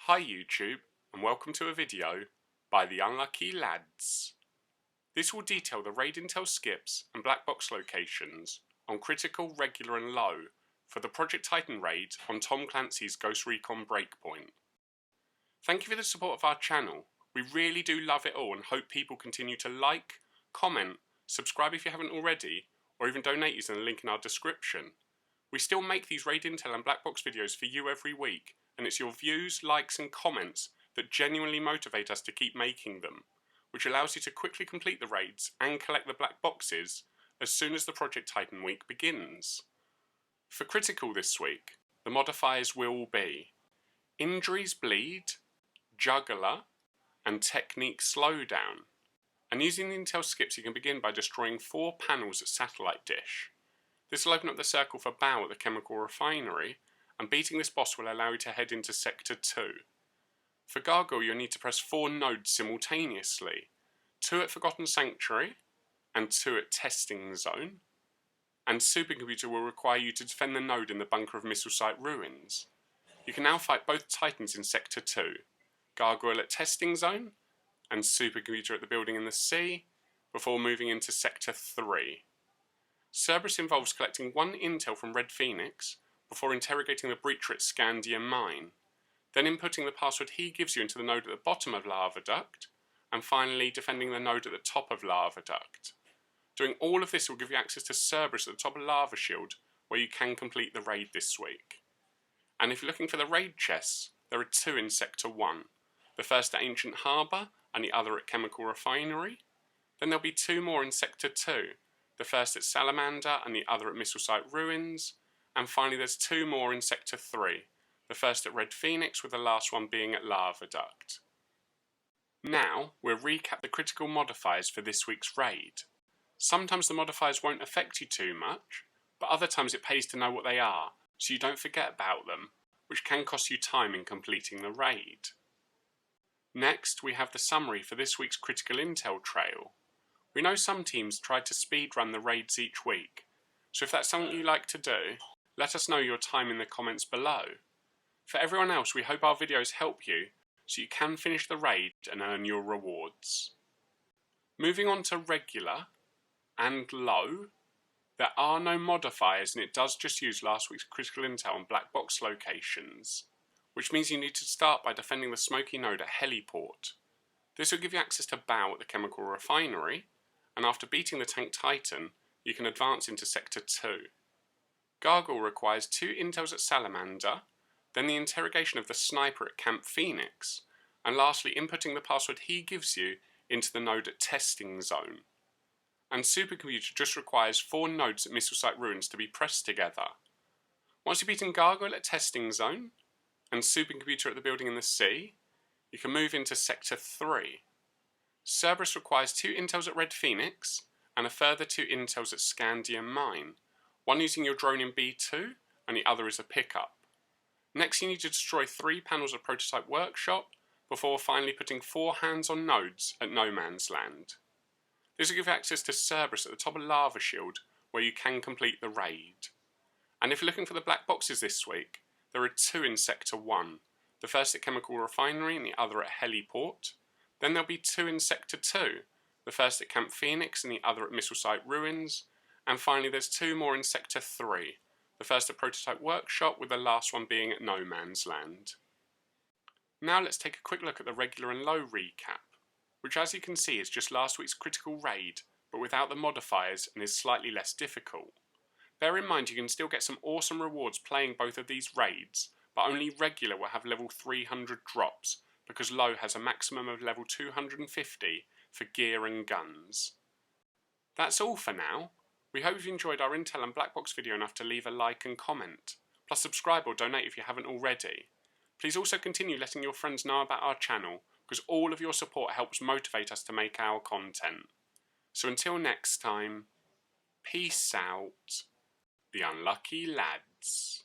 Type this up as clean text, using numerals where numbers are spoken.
Hi YouTube, and welcome to a video by the Unlucky Lads. This will detail the raid intel skips and black box locations on critical, regular and low for the Project Titan raid on Tom Clancy's Ghost Recon Breakpoint. Thank you for the support of our channel. We really do love it all and hope people continue to like, comment, subscribe if you haven't already, or even donate using the link in our description. We still make these raid intel and black box videos for you every week, and it's your views, likes and comments that genuinely motivate us to keep making them, which allows you to quickly complete the raids and collect the black boxes as soon as the Project Titan week begins. For critical this week, the modifiers will be Injuries Bleed, Juggler and Technique Slowdown. And using the intel skips you can begin by destroying 4 panels at Satellite Dish. This will open up the circle for Baal at the chemical refinery, and beating this boss will allow you to head into Sector 2. For Gargoyle you'll need to press 4 nodes simultaneously, 2 at Forgotten Sanctuary, and 2 at Testing Zone. And Supercomputer will require you to defend the node in the bunker of Missile Site Ruins. You can now fight both Titans in Sector 2, Gargoyle at Testing Zone, and Supercomputer at the building in the sea, before moving into Sector 3. Cerberus involves collecting 1 intel from Red Phoenix, before interrogating the breacher at Scandium Mine, then inputting the password he gives you into the node at the bottom of Lava Duct, and finally defending the node at the top of Lava Duct. Doing all of this will give you access to Cerberus at the top of Lava Shield, where you can complete the raid this week. And if you're looking for the raid chests, there are 2 in Sector 1, the first at Ancient Harbour and the other at Chemical Refinery. Then there'll be 2 more in Sector 2, the first at Salamander and the other at Missile Site Ruins. And finally there's 2 more in Sector 3, the first at Red Phoenix with the last one being at Lava Duct. Now we'll recap the critical modifiers for this week's raid. Sometimes the modifiers won't affect you too much, but other times it pays to know what they are so you don't forget about them, which can cost you time in completing the raid. Next we have the summary for this week's critical intel trail. We know some teams try to speedrun the raids each week, so if that's something you like to do, let us know your time in the comments below. For everyone else, we hope our videos help you so you can finish the raid and earn your rewards. Moving on to regular and low, there are no modifiers and it does just use last week's critical intel and black box locations, which means you need to start by defending the smoky node at Heliport. This will give you access to Baal at the chemical refinery, and after beating the tank Titan, you can advance into Sector 2. Gargoyle requires 2 intels at Salamander, then the interrogation of the sniper at Camp Phoenix, and lastly inputting the password he gives you into the node at Testing Zone. And Supercomputer just requires 4 nodes at Missile Site Ruins to be pressed together. Once you've beaten Gargoyle at Testing Zone, and Supercomputer at the building in the sea, you can move into Sector 3. Cerberus requires 2 intels at Red Phoenix, and a further 2 intels at Scandium Mine, one using your drone in B2, and the other is a pickup. Next you need to destroy 3 panels of Prototype Workshop, before finally putting 4 hands-on nodes at No Man's Land. This will give you access to Cerberus at the top of Lava Shield, where you can complete the raid. And if you're looking for the black boxes this week, there are 2 in Sector 1, the first at Chemical Refinery and the other at Heliport. Then there'll be 2 in Sector 2, the first at Camp Phoenix and the other at Missile Site Ruins. And finally there's 2 more in Sector 3, the first at Prototype Workshop with the last one being at No Man's Land. Now let's take a quick look at the regular and low recap, which as you can see is just last week's critical raid, but without the modifiers and is slightly less difficult. Bear in mind you can still get some awesome rewards playing both of these raids, but only regular will have level 300 drops, because low has a maximum of level 250 for gear and guns. That's all for now. We hope you've enjoyed our intel and black box video enough to leave a like and comment, plus subscribe or donate if you haven't already. Please also continue letting your friends know about our channel, because all of your support helps motivate us to make our content. So until next time, peace out, the Unlucky Lads.